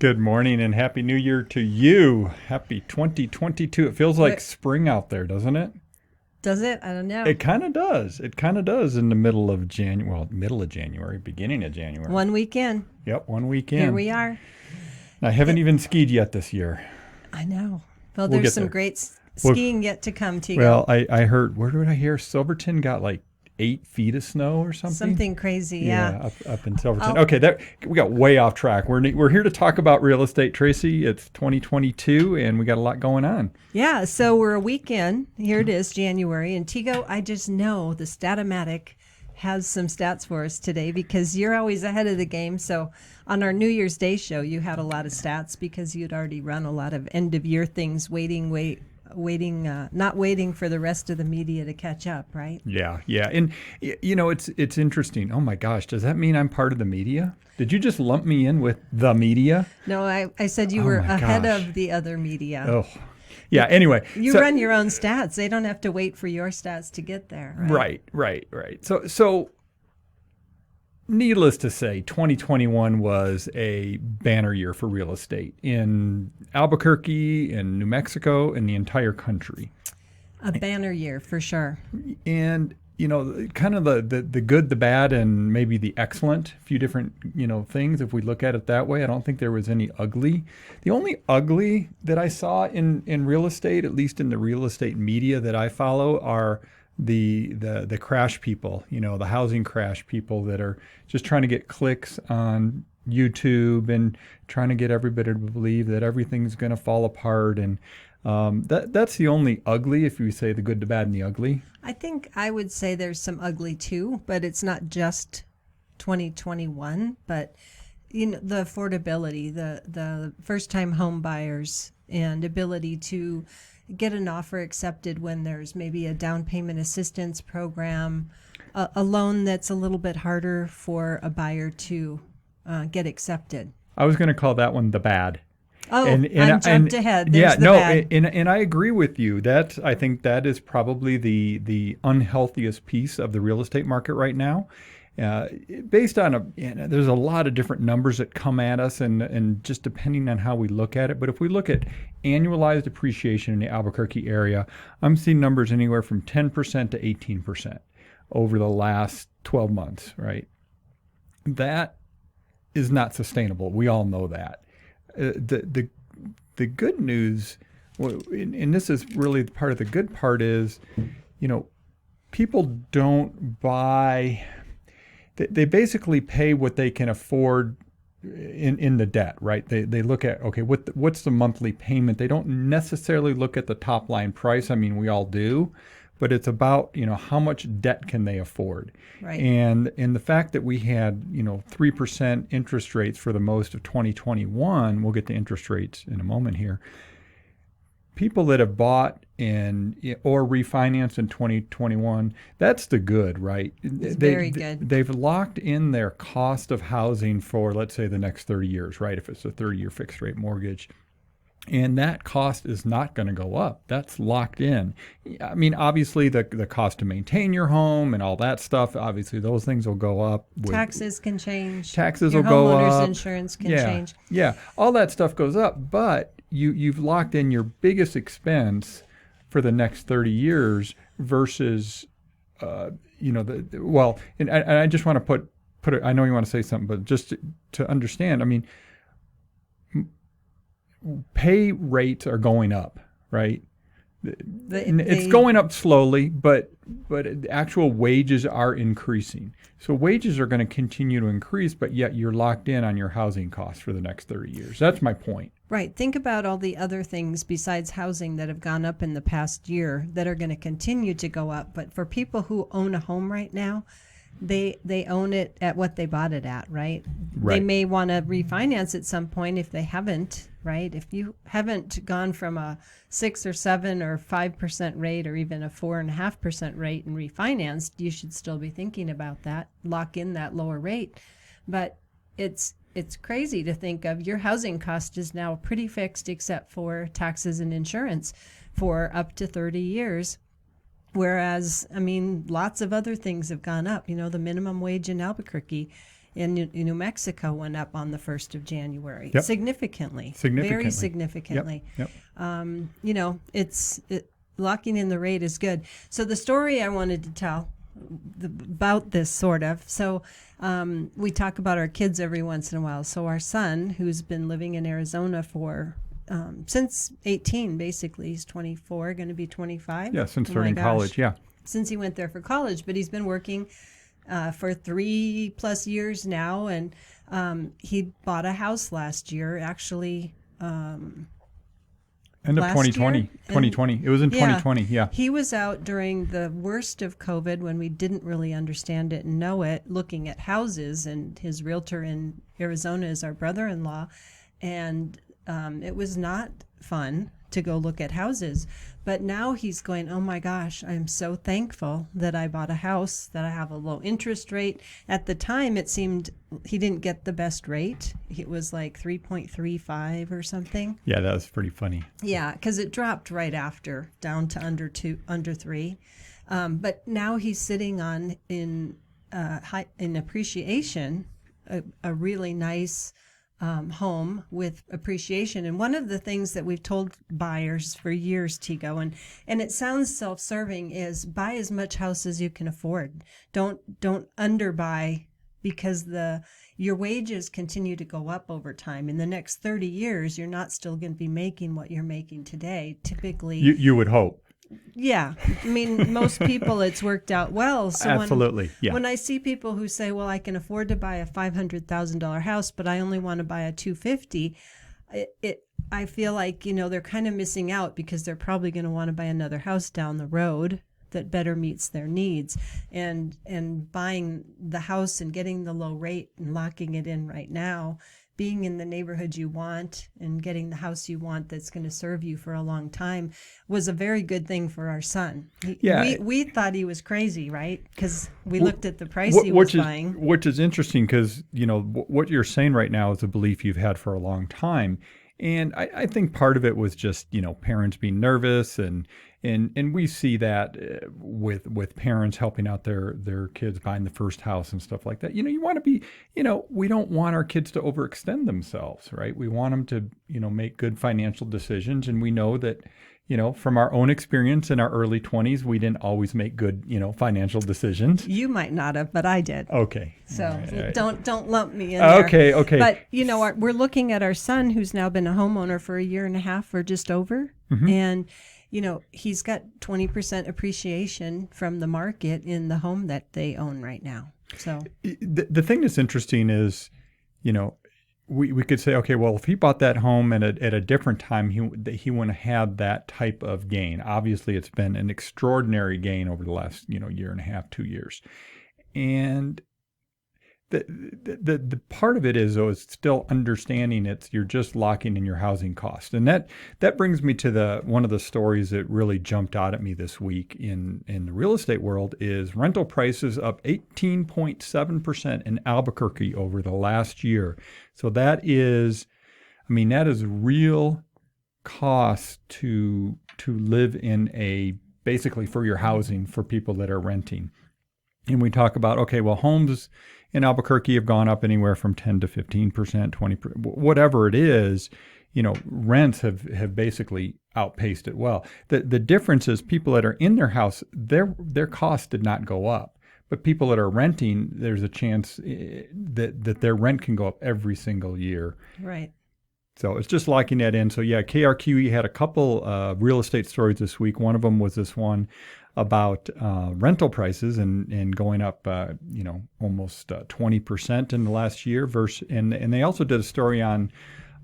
Good morning and Happy New Year to you. Happy 2022. It feels like spring out there, doesn't it? Does it? I don't know. It kind of does. It kind of does in the middle of January. Well, middle of January, beginning of January. 1 weekend. Yep, 1 weekend. Here we are. I haven't even skied yet this year. I know. Well, there's some great skiing yet to come, Tego. Well, I heard, where did I hear? Silverton got like 8 feet of snow or something. Something crazy, yeah. Up in Silverton. Okay, we got way off track. We're here to talk about real estate, Tracy. It's 2022, and we got a lot going on. Yeah, so we're a weekend. Here it is, January. And Tego, I just know the Statomatic has some stats for us today because you're always ahead of the game. So on our New Year's Day show, you had a lot of stats because you'd already run a lot of end-of-year things, not waiting for the rest of the media to catch up, right? Yeah. And, you know, it's interesting. Oh, my gosh. Does that mean I'm part of the media? Did you just lump me in with the media? No, I said you were ahead of the other media. Oh, yeah. Anyway. You run your own stats. They don't have to wait for your stats to get there, right? Right. So needless to say, 2021 was a banner year for real estate in Albuquerque and New Mexico and the entire country. A banner year for sure. And, you know, kind of the good, the bad, and maybe the excellent, a few different, things. If we look at it that way, I don't think there was any ugly. The only ugly that I saw in real estate, at least in the real estate media that I follow, are the crash people, the housing crash people that are just trying to get clicks on YouTube and trying to get everybody to believe that everything's going to fall apart. And that's the only ugly, if you say the good, the bad, and the ugly. I think I would say there's some ugly too, but it's not just 2021, but the affordability, the first-time home buyers and ability to get an offer accepted when there's maybe a down payment assistance program, a loan that's a little bit harder for a buyer to get accepted. I was going to call that one the bad. Oh, I jumped ahead. There's bad. And I agree with you. I think that is probably the unhealthiest piece of the real estate market right now. Based on there's a lot of different numbers that come at us, and just depending on how we look at it. But if we look at annualized appreciation in the Albuquerque area, I'm seeing numbers anywhere from 10% to 18% over the last 12 months. Right, that is not sustainable. We all know that. The good news, and this is really part of the good part, is people don't buy. They basically pay what they can afford in the debt, right? They look at, okay, what's the monthly payment? They don't necessarily look at the top line price. I mean, we all do, but it's about, how much debt can they afford? Right. And the fact that we had, 3% interest rates for the most of 2021, we'll get to interest rates in a moment here. People that have bought or refinanced in 2021, that's the good, right? It's very good. They've locked in their cost of housing for, let's say, the next 30 years, right? If it's a 30-year fixed rate mortgage. And that cost is not going to go up. That's locked in. I mean, obviously, the cost to maintain your home and all that stuff, obviously, those things will go up. Taxes can change. Taxes will go up. Your homeowner's insurance can change. Yeah, all that stuff goes up. But you've locked in your biggest expense for the next 30 years versus, and I just want to put it, I know you want to say something, but just to understand, I mean, pay rates are going up, right? It's going up slowly, but actual wages are increasing. So wages are going to continue to increase, but yet you're locked in on your housing costs for the next 30 years. That's my point. Right. Think about all the other things besides housing that have gone up in the past year that are going to continue to go up. But for people who own a home right now, they own it at what they bought it at, right? They may want to refinance at some point if they haven't, right? If you haven't gone from a 6 or 7 or 5% rate or even a 4.5% rate and refinanced, you should still be thinking about that, lock in that lower rate. But it's crazy to think of your housing cost is now pretty fixed except for taxes and insurance for up to 30 years. Whereas, I mean, lots of other things have gone up. The minimum wage in Albuquerque in New Mexico went up on the 1st of January. Yep. Significantly. Significantly. Very significantly. Yep. Locking in the rate is good. So the story I wanted to tell about this sort of. So we talk about our kids every once in a while. So our son, who's been living in Arizona for since 18, basically, he's 24, going to be 25. Yeah, since starting college, yeah. Since he went there for college, but he's been working for 3+ years now, and he bought a house last year, actually. End of 2020. 2020. It was in 2020, yeah. He was out during the worst of COVID when we didn't really understand it and know it, looking at houses, and his realtor in Arizona is our brother-in-law, and it was not fun to go look at houses. But now he's going, oh my gosh, I'm so thankful that I bought a house, that I have a low interest rate. At the time, it seemed he didn't get the best rate. It was like 3.35 or something. Yeah, that was pretty funny. Yeah, because it dropped right after, down to under 3. But now he's sitting on in appreciation, a really nice home with appreciation. And one of the things that we've told buyers for years, Tego, and it sounds self-serving, is buy as much house as you can afford. Don't underbuy, because your wages continue to go up over time. In the next 30 years, you're not still going to be making what you're making today. Typically, you would hope. Yeah. I mean, most people, it's worked out well. So absolutely. When I see people who say, well, I can afford to buy a $500,000 house, but I only want to buy a $250,000, I feel like, they're kind of missing out, because they're probably going to want to buy another house down the road that better meets their needs. And buying the house and getting the low rate and locking it in right now, being in the neighborhood you want and getting the house you want that's going to serve you for a long time, was a very good thing for our son. We thought he was crazy, right? Because we looked at the price he was buying. Which is interesting, because, what you're saying right now is a belief you've had for a long time. And I think part of it was just, parents being nervous, and we see that with parents helping out their kids buying the first house and stuff like that. You want to be, we don't want our kids to overextend themselves, right? We want them to, make good financial decisions. And we know that, from our own experience in our early 20s, we didn't always make good, financial decisions. You might not have, but I did. Okay. So right. Don't lump me in there. Okay. But, we're looking at our son, who's now been a homeowner for a year and a half or just over. Mm-hmm. And, he's got 20% appreciation from the market in the home that they own right now. So the thing that's interesting is, we could say, okay, well, if he bought that home at a different time, he wouldn't have had that type of gain. Obviously, it's been an extraordinary gain over the last, year and a half, 2 years. And the part of it is, though, is still understanding you're just locking in your housing cost. And that brings me to one of the stories that really jumped out at me this week in the real estate world is rental prices up 18.7% in Albuquerque over the last year. So that is real cost to live in basically for your housing for people that are renting. And we talk about, okay, well, homes in Albuquerque have gone up anywhere from 10 to 15%, 20%, whatever it is, rents have basically outpaced it well. The difference is people that are in their house, their costs did not go up. But people that are renting, there's a chance that their rent can go up every single year. Right. So it's just locking that in. So yeah, KRQE had a couple real estate stories this week. One of them was this one about rental prices and going up, almost 20% in the last year. And they also did a story on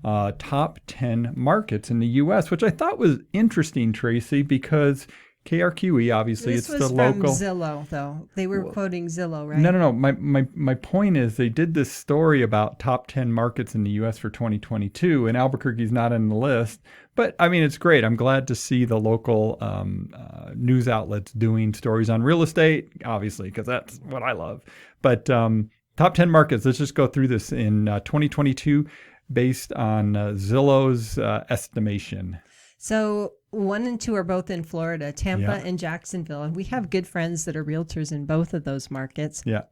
top 10 markets in the U.S., which I thought was interesting, Tracy, because KRQE, obviously, it's the local. This was from Zillow, though. They were quoting Zillow, right? No. My point is they did this story about top 10 markets in the U.S. for 2022, and Albuquerque's not in the list. But, it's great. I'm glad to see the local news outlets doing stories on real estate, obviously, because that's what I love. But top 10 markets, let's just go through this in 2022 based on Zillow's estimation. So 1 and 2 are both in Florida, Tampa and Jacksonville. And we have good friends that are realtors in both of those markets. Yeah.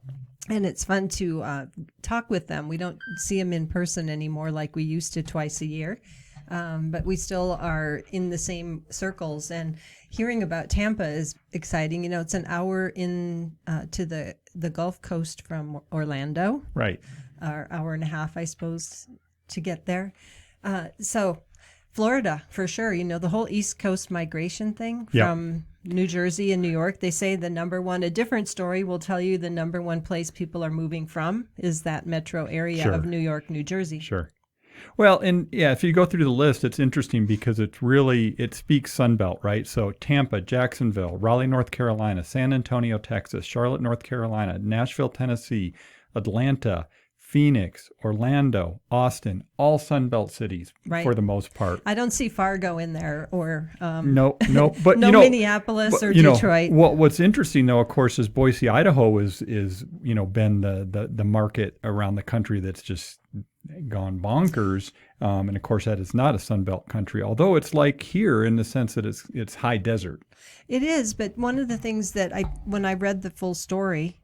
And it's fun to talk with them. We don't see them in person anymore like we used to twice a year. But we still are in the same circles. And hearing about Tampa is exciting. You know, it's an hour in to the Gulf Coast from Orlando. Right. Or hour and a half, I suppose, to get there. So Florida, for sure. You know, the whole East Coast migration thing from New Jersey and New York, they say the number one, a different story will tell you the number one place people are moving from is that metro area of New York, New Jersey. Sure. Well, and yeah, if you go through the list, it's interesting because it speaks Sunbelt, right? So Tampa, Jacksonville, Raleigh, North Carolina, San Antonio, Texas, Charlotte, North Carolina, Nashville, Tennessee, Atlanta, Phoenix, Orlando, Austin, all Sunbelt cities for the most part. I don't see Fargo in there or no, but no Minneapolis or Detroit. What's interesting though, of course, is Boise, Idaho is been the market around the country that's just gone bonkers. And of course, that is not a Sunbelt country, although it's like here in the sense that it's high desert. It is, but one of the things that when I read the full story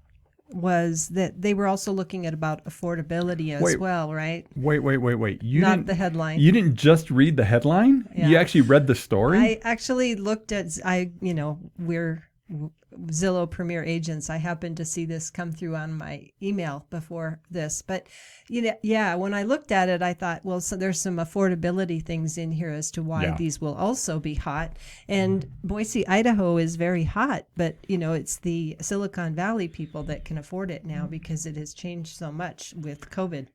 was that they were also looking at about affordability as well, right? Wait. Not the headline. You didn't just read the headline? Yeah. You actually read the story? I actually looked at, we're Zillow Premier agents. I happened to see this come through on my email before this. But, when I looked at it, I thought, well, so there's some affordability things in here as to why these will also be hot. And Boise, Idaho is very hot, but, it's the Silicon Valley people that can afford it now because it has changed so much with COVID.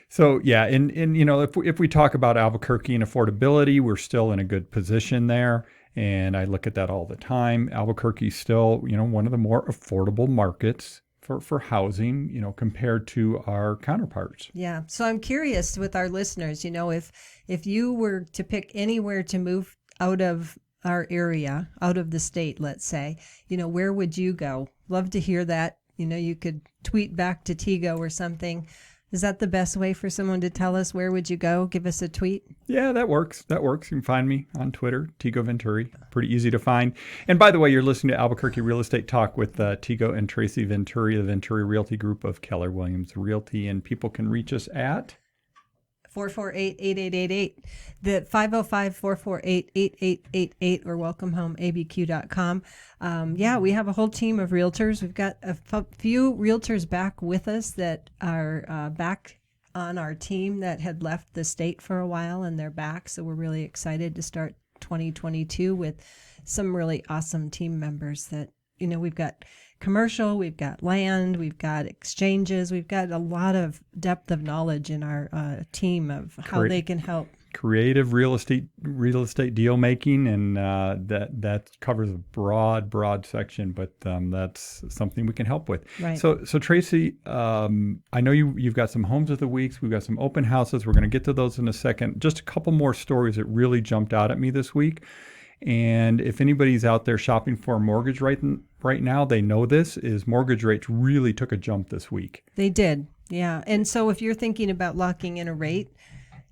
So, and if we talk about Albuquerque and affordability, we're still in a good position there. And I look at that all the time. Albuquerque's still, one of the more affordable markets for housing, compared to our counterparts. Yeah. So I'm curious with our listeners, if you were to pick anywhere to move out of our area, out of the state, let's say, where would you go? Love to hear that. You could tweet back to Tego or something. Is that the best way for someone to tell us where would you go? Give us a tweet? Yeah, that works. You can find me on Twitter, Tego Venturi. Pretty easy to find. And by the way, you're listening to Albuquerque Real Estate Talk with Tego and Tracy Venturi, the Venturi Realty Group of Keller Williams Realty. And people can reach us at 448-8888, the 505-448-8888, or welcomehomeabq.com. We have a whole team of realtors. We've got a few realtors back with us that are back on our team that had left the state for a while, and they're back. So we're really excited to start 2022 with some really awesome team members that, we've got commercial, we've got land, we've got exchanges, we've got a lot of depth of knowledge in our team of how they can help. Creative real estate deal making, and that covers a broad section, but that's something we can help with. Right. So Tracy, I know you've got some homes of the weeks, we've got some open houses. We're going to get to those in a second. Just a couple more stories that really jumped out at me this week. And if anybody's out there shopping for a mortgage right now, they know this is mortgage rates really took a jump this week. They did. Yeah. And so if you're thinking about locking in a rate,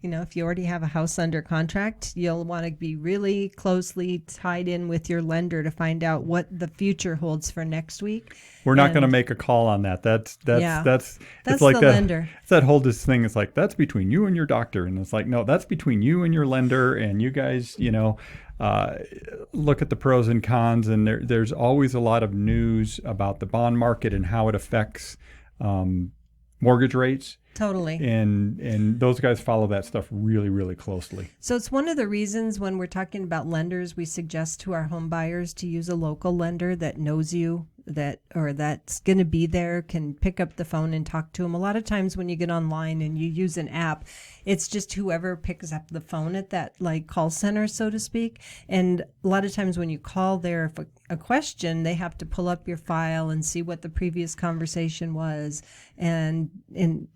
if you already have a house under contract, you'll want to be really closely tied in with your lender to find out what the future holds for next week. We're not going to make a call on that. That's it's like the that, lender. It's that whole thing. It's like, that's between you and your doctor. And it's like, no, that's between you and your lender. And you guys, look at the pros and cons. And there's always a lot of news about the bond market and how it affects mortgage rates. Totally. And those guys follow that stuff really, really closely. So it's one of the reasons when we're talking about lenders, we suggest to our home buyers to use a local lender that knows you, that's going to be there, can pick up the phone and talk to them. A lot of times when you get online and you use an app, it's just whoever picks up the phone at that call center, so to speak. And a lot of times when you call there for a question, they have to pull up your file and see what the previous conversation was and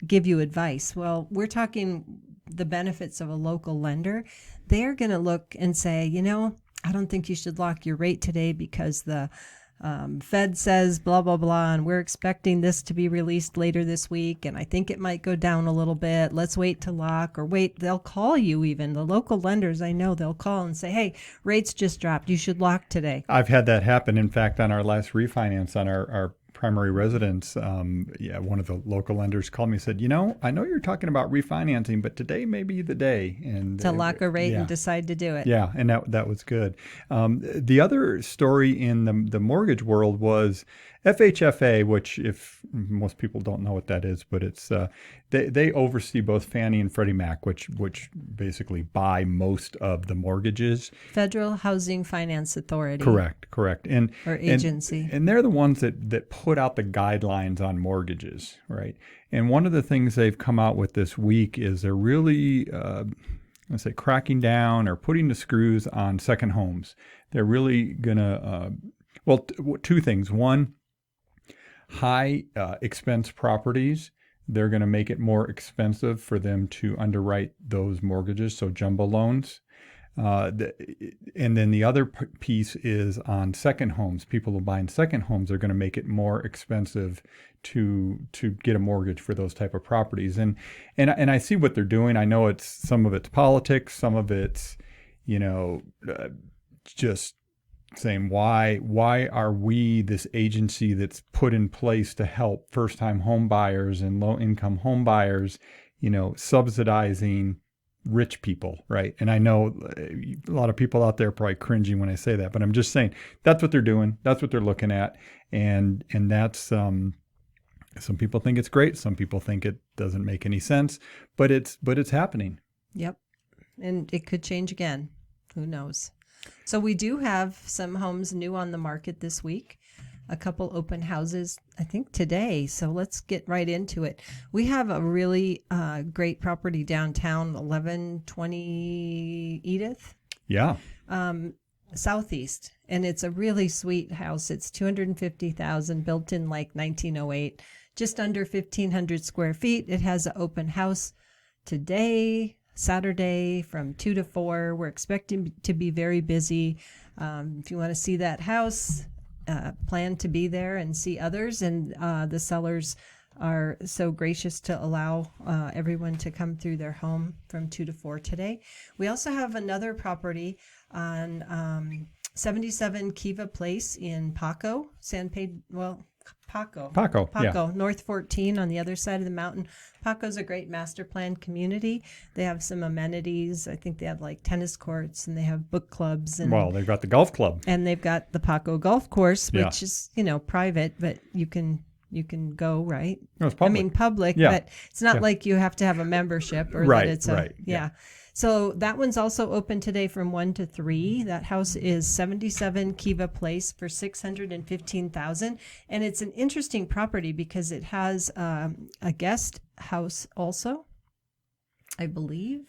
give you advice. Well, we're talking the benefits of a local lender. They're going to look and say, I don't think you should lock your rate today because the Fed says blah, blah, blah, and we're expecting this to be released later this week, and I think it might go down a little bit. Let's wait to lock, or wait, they'll call you even. The local lenders, I know, they'll call and say, hey, rates just dropped. You should lock today. I've had that happen. In fact, on our last refinance on our primary residence, one of the local lenders called me and said, I know you're talking about refinancing, but today may be the day. And to lock a rate and decide to do it. Yeah, and that was good. The other story in the mortgage world was FHFA, which if most people don't know what that is, but it's they oversee both Fannie and Freddie Mac, which basically buy most of the mortgages. Federal Housing Finance Authority. Correct. Or agency. And they're the ones that put out the guidelines on mortgages, right? And one of the things they've come out with this week is they're really let's say cracking down or putting the screws on second homes. They're really going to, two things. One, high expense properties. They're going to make it more expensive for them to underwrite those mortgages, so jumbo loans. And then the other piece is on second homes. People who buy in second homes are going to make it more expensive to get a mortgage for those type of properties. And I see what they're doing. I know some of it's politics, some of it's just saying why are we this agency that's put in place to help first-time home buyers and low-income home buyers, subsidizing rich people, right? And I know a lot of people out there are probably cringing when I say that, but I'm just saying that's what they're doing. That's what they're looking at. And that's, some people think it's great. Some people think it doesn't make any sense, but it's happening. Yep. And it could change again. Who knows? So we do have some homes new on the market this week. A couple open houses, I think today. So let's get right into it. We have a really great property downtown, 1120 Edith. Yeah. Southeast. And it's a really sweet house. It's $250,000, built in like 1908, just under 1,500 square feet. It has an open house today, Saturday from 2 to 4. We're expecting to be very busy. If you want to see that house, plan to be there and see others. And the sellers are so gracious to allow everyone to come through their home from 2 to 4 today. We also have another property on 77 Kiva Place in Paco, Paco, yeah. North 14 on the other side of the mountain. Paco's a great master plan community. They have some amenities. I think they have like tennis courts and they have book clubs. And, they've got the golf club. And they've got the Paco Golf Course, which is, private, but you can go, right? No, it's public. I mean, public, but it's not like you have to have a membership or that it's yeah. So that one's also open today from 1 to 3. That house is 77 Kiva Place for $615,000, and it's an interesting property because it has a guest house also, I believe.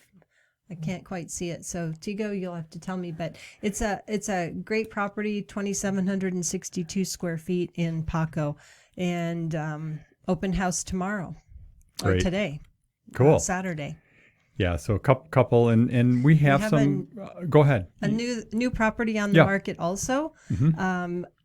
I can't quite see it, so Tego, you'll have to tell me. But it's a great property, 2,762 square feet in Paco, and open house tomorrow or today. Cool. Saturday. Yeah, so a couple, and we have some. Go ahead. A new property on the market also,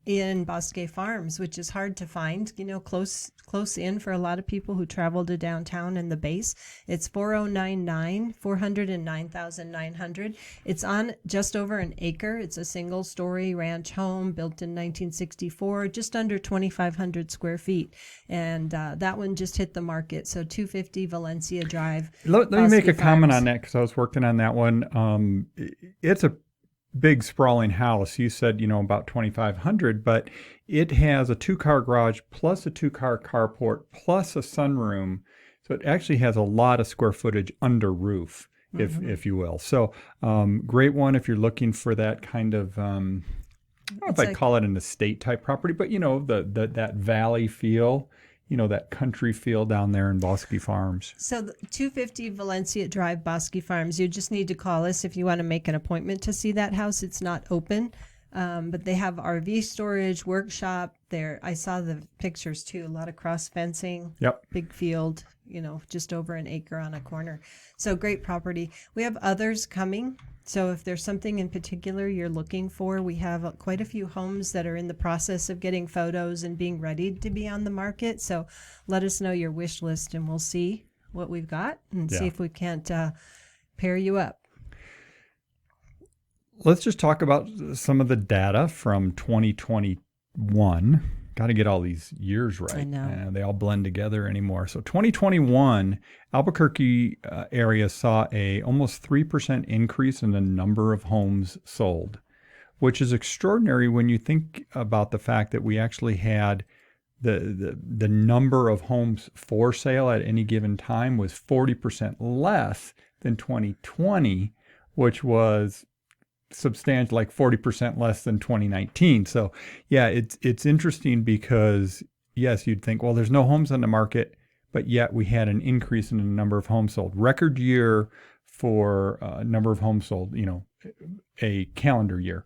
in Bosque Farms, which is hard to find. Close in for a lot of people who travel to downtown and the base. It's 409,900. It's on just over an acre. It's a single-story ranch home built in 1964, just under 2,500 square feet, and that one just hit the market. So 250 Valencia Drive. Let me make a comment on that because I was working on that one. It's a big sprawling house. You said, about 2,500, but it has a 2-car garage plus a 2-car carport plus a sunroom. So it actually has a lot of square footage under roof, if you will. So great one if you're looking for that kind of, I don't know if I'd call it an estate type property, but that valley feel. That country feel down there in Bosque Farms. So 250 Valencia Drive, Bosque Farms. You just need to call us if you want to make an appointment to see that house. It's not open, but they have RV storage, workshop there. I saw the pictures too. A lot of cross fencing. Yep. Big field, just over an acre on a corner. So great property. We have others coming. So if there's something in particular you're looking for, we have quite a few homes that are in the process of getting photos and being ready to be on the market. So let us know your wish list and we'll see what we've got and see if we can't pair you up. Let's just talk about some of the data from 2021. got to get all these years right. I know. They all blend together anymore. So 2021, Albuquerque area saw a almost 3% increase in the number of homes sold, which is extraordinary when you think about the fact that we actually had the number of homes for sale at any given time was 40% less than 2020, which was substantial, like 40% less than 2019. So yeah, it's interesting because yes, you'd think, well, there's no homes on the market, but yet we had an increase in the number of homes sold. Record year for number of homes sold, a calendar year.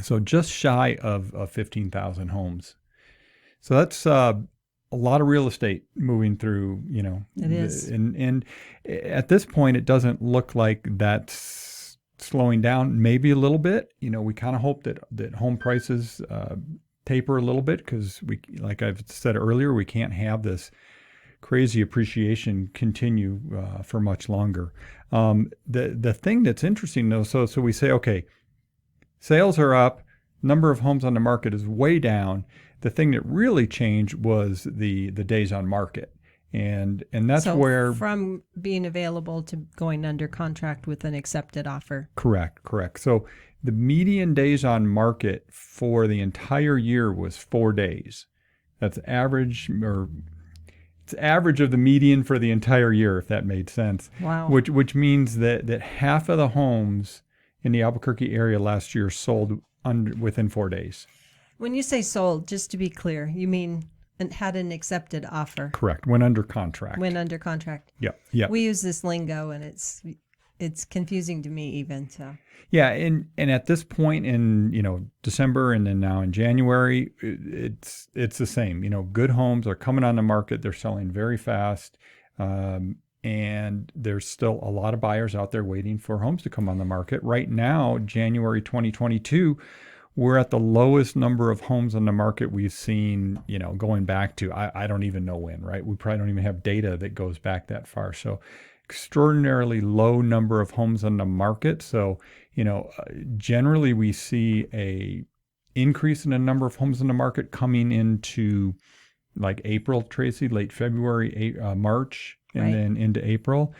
So just shy of 15,000 homes. So that's a lot of real estate moving through, It is. And at this point, it doesn't look like that's slowing down, maybe a little bit. We kind of hope that home prices taper a little bit because like I've said earlier, we can't have this crazy appreciation continue for much longer. The thing that's interesting though, so we say, okay, sales are up, number of homes on the market is way down. The thing that really changed was the days on market. And that's So where from being available to going under contract with an accepted offer. Correct. So the median days on market for the entire year was 4 days. That's average, or it's average of the median for the entire year, if that made sense. Wow. Which means that half of the homes in the Albuquerque area last year sold within 4 days. When you say sold, just to be clear, you mean had an accepted offer. Correct. Went under contract. Went under contract. Yep. We use this lingo, and it's confusing to me even. So. Yeah, and at this point in December and then now in January, it's the same. Good homes are coming on the market. They're selling very fast, and there's still a lot of buyers out there waiting for homes to come on the market. Right now, January 2022. We're at the lowest number of homes on the market we've seen, going back to, I don't even know when, right? We probably don't even have data that goes back that far. So extraordinarily low number of homes on the market. So, generally we see a increase in the number of homes on the market coming into like April, Tracy, late February, March, and Right. then into April.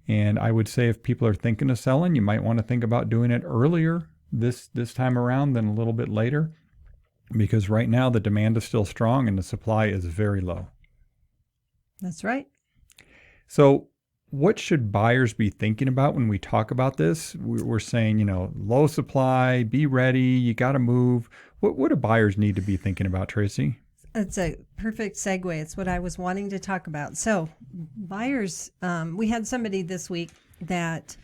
And I would say if people are thinking of selling, you might want to think about doing it earlier this time around than a little bit later, because right now the demand is still strong and the supply is very low. That's right. So what should buyers be thinking about when we talk about this? We're saying, low supply, be ready, you got to move. What do buyers need to be thinking about, Tracy? It's a perfect segue. It's what I was wanting to talk about. So buyers, we had somebody this week that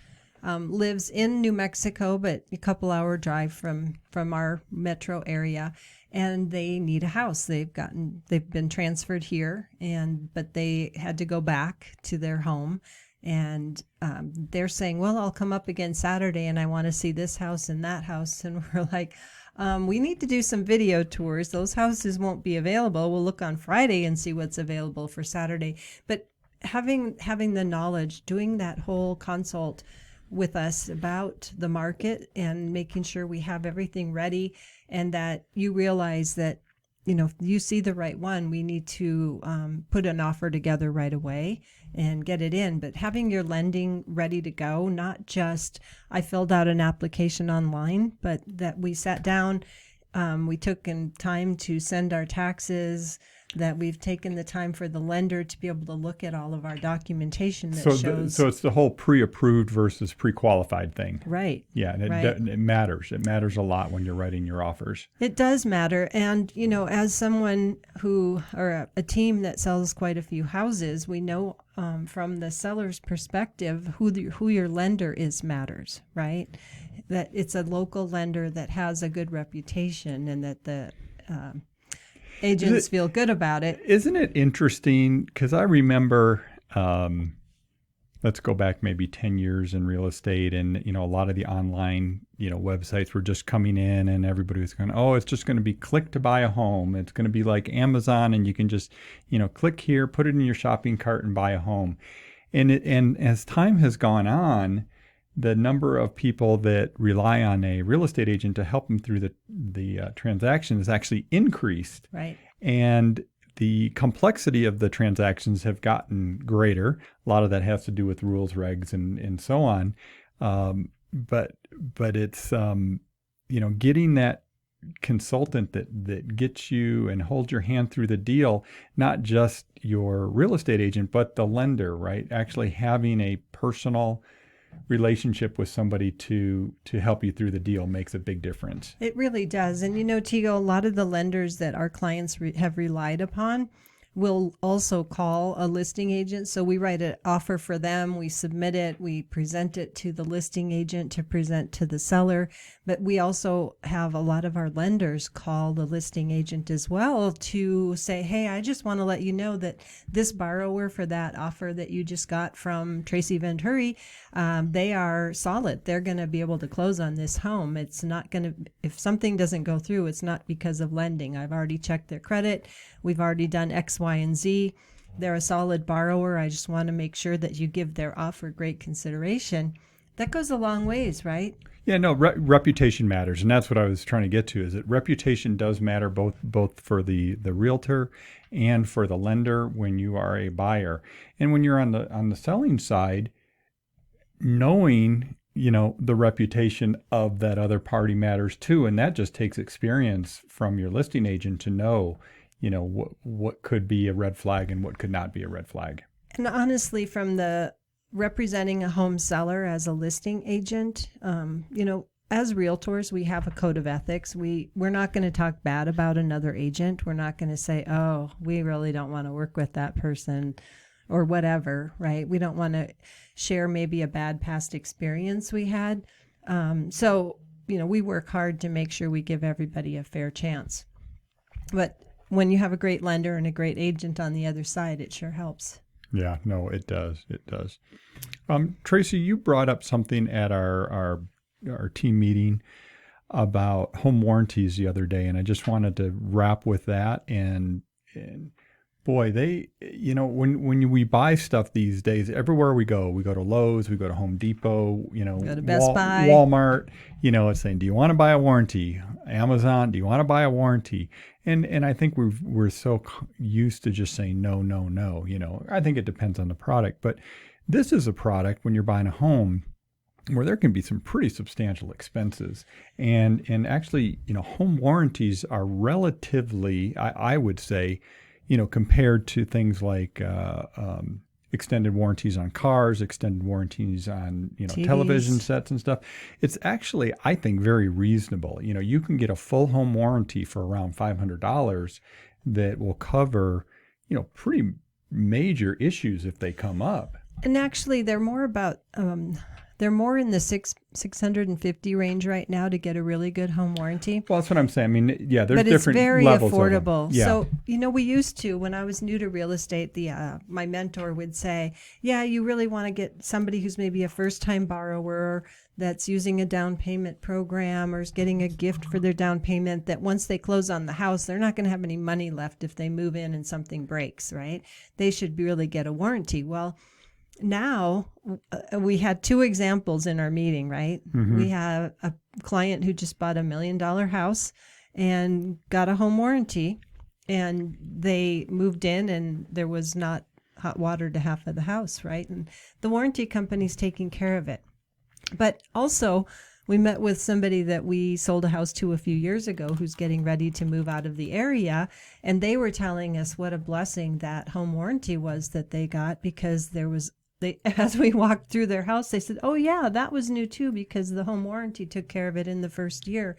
lives in New Mexico, but a couple hour drive from our metro area, and they need a house. They've been transferred here, but they had to go back to their home, and they're saying, well, I'll come up again Saturday and I want to see this house and that house. And we're like, we need to do some video tours. Those houses won't be available. We'll look on Friday and see what's available for Saturday. But having the knowledge, doing that whole consult with us about the market and making sure we have everything ready, and that you realize that, if you see the right one, we need to put an offer together right away and get it in. But having your lending ready to go, not just I filled out an application online, but that we sat down, we took in time to send our taxes, that we've taken the time for the lender to be able to look at all of our documentation that shows. So it's the whole pre-approved versus pre-qualified thing. Right. Yeah, and it matters. It matters a lot when you're writing your offers. It does matter. And, as someone or a team that sells quite a few houses, we know from the seller's perspective who your lender is matters, right? That it's a local lender that has a good reputation, and that the agents feel good about it. Isn't it interesting? Because I remember, let's go back maybe 10 years in real estate, and a lot of the online websites were just coming in, and everybody was going, oh, it's just going to be click to buy a home. It's going to be like Amazon, and you can just click here, put it in your shopping cart, and buy a home. And as time has gone on, the number of people that rely on a real estate agent to help them through the transaction has actually increased. Right. And the complexity of the transactions have gotten greater. A lot of that has to do with rules, regs, and so on. But it's getting that consultant that gets you and holds your hand through the deal, not just your real estate agent, but the lender, right? Actually having a personal relationship with somebody to help you through the deal makes a big difference. It really does. And Tego, a lot of the lenders that our clients have relied upon will also call a listing agent. So we write an offer for them, we submit it, we present it to the listing agent to present to the seller. But we also have a lot of our lenders call the listing agent as well to say, hey, I just want to let you know that this borrower for that offer that you just got from Tracy Venturi, they are solid. They're going to be able to close on this home. It's not going to, if something doesn't go through, it's not because of lending. I've already checked their credit. We've already done X, Y, and Z. They're a solid borrower. I just want to make sure that you give their offer great consideration. That goes a long ways, right? Yeah, no, reputation matters, and that's what I was trying to get to. Is that reputation does matter both for the realtor and for the lender when you are a buyer, and when you're on the selling side, knowing the reputation of that other party matters too, and that just takes experience from your listing agent to know what could be a red flag and what could not be a red flag. And honestly, from the representing a home seller as a listing agent, as realtors, we have a code of ethics. We're not going to talk bad about another agent. We're not going to say, oh, we really don't want to work with that person or whatever, right? We don't want to share maybe a bad past experience we had. So we work hard to make sure we give everybody a fair chance. But when you have a great lender and a great agent on the other side, it sure helps. Yeah, no, it does. It does. Tracy, you brought up something at our team meeting about home warranties the other day, and I just wanted to wrap with that. And boy, they, when we buy stuff these days, everywhere we go to Lowe's, we go to Home Depot, go to Best Buy, Walmart, it's saying, do you want to buy a warranty? Amazon, do you want to buy a warranty? And I think we're so used to just saying no, no, no. I think it depends on the product, but this is a product when you're buying a home where there can be some pretty substantial expenses, and actually, home warranties are relatively, I would say, compared to things like extended warranties on cars, extended warranties on TVs. Television sets and stuff. It's actually, I think, very reasonable. You can get a full home warranty for around $500 that will cover pretty major issues if they come up. And actually, they're more about they're more in the $650 range right now to get a really good home warranty. Well, that's what I'm saying. I mean, yeah, there's but different levels But it's very affordable. Of them. Yeah. So, we used to, when I was new to real estate, my mentor would say, yeah, you really want to get somebody who's maybe a first-time borrower that's using a down payment program or is getting a gift for their down payment, that once they close on the house, they're not going to have any money left if they move in and something breaks, right? They should really get a warranty. Well, now we had two examples in our meeting, right? Mm-hmm. We have a client who just bought $1 million house and got a home warranty, and they moved in and there was not hot water to half of the house, right? And the warranty company's taking care of it. But also, we met with somebody that we sold a house to a few years ago who's getting ready to move out of the area, and they were telling us what a blessing that home warranty was that they got, because as we walked through their house, they said, oh yeah, that was new too, because the home warranty took care of it in the first year.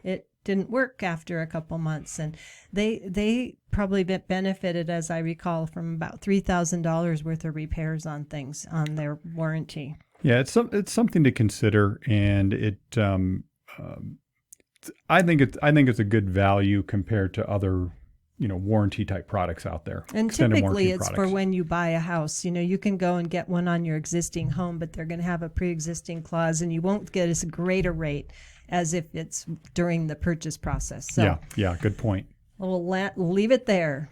It didn't work after a couple months, and they probably benefited, as I recall, from about $3,000 worth of repairs on things on their warranty. Yeah, it's something to consider, and I think it's a good value compared to other warranty type products out there. And typically it's for when you buy a house. You can go and get one on your existing home, but they're going to have a pre-existing clause, and you won't get as great a rate as if it's during the purchase process. So, yeah, good point. We'll leave it there.